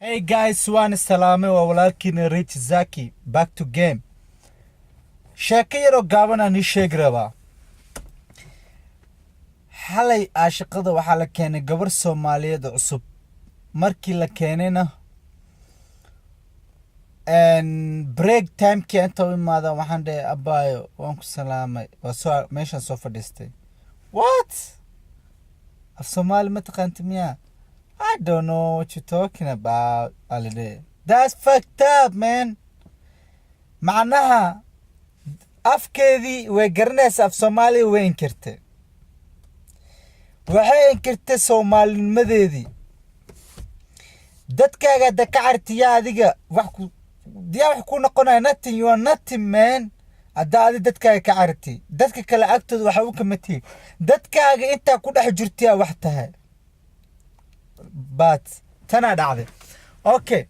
Hey guys, waan salaamay waa walaalkiina Rich Zaki back to game. Sheeko yaroo gaaban aan ii sheegi rabaa. Xalay shaqada waxaa la keenay gabar Soomaaliyeed cusub. Markii la keenayna break time kii inta u imaada waxaan dhahay abaayo waan ku salaamay. Waa soo meeshaan soo fadhiistay. What? Af Soomaali ma taqaanti miyaa? I don't know what you're talking about, Alide. That's fucked up, man. معناها afkeedii way garanaysaa af Soomaali way inkirtay. Waxay inkirtay Soomaalinimadeedii. Dadkaaga ka cartiya adiga wax ku noqonaya nothing, you are nothing, man. Adi dadkaaga ka carti. Dadka kale agtooda waxa uu ka matay. Dadkaaga inta ku dhex jirtiya wax tahay. But tana dhacday. Okay.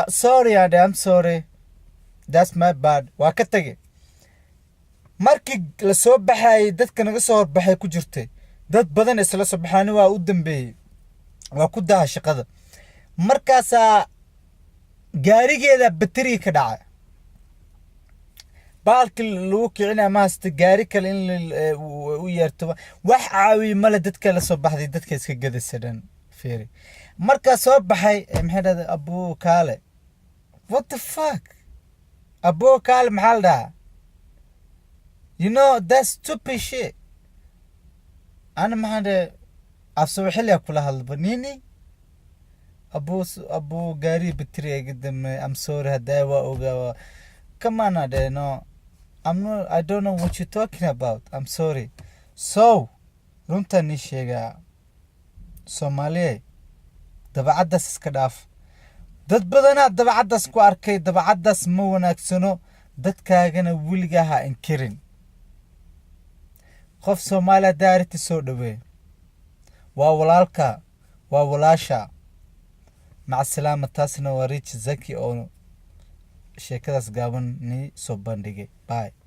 Sorry, I'm sorry. That's my bad. Waa ka tagay. Markii la soo baxay dadka naga soo horbaxay ku jirtay. Dad badan isla soo baxaan waa u dambeeyay. Waa ku daa shaqada. Markaas gaarigeeda battery ka dhacay. baalki lagu kicina maasta gaari kale in u yeerto wax caawi mala dadka la soo baxday dadka iska gadasadaan fiiri marka soo baxay maxay dhahday Abu Kaale. What the fuck? Abu Kaale maxaa la you know that's stupid shit. Ana maxaa afsoo xilliga kula hadlaba nini Abu gaari battery qadam I'm sorry hadaa waa ogaa come on no I don't know what you're talking about. I'm sorry. So, runta ni sheega Soomaaliye dabacadaas iska dhaaf. Dad badan dabacadaas ku arkay dabacadaas ma wanaagsano dadkaagana wiliga ha inkirin. Qof Soomaaliya daarti soo dhaweey. Waa walaalka, waa walaasha. Maca salaama taasna waa Rich Zaki oo sheekadaas gaaban ni soo bandhigay. Bye.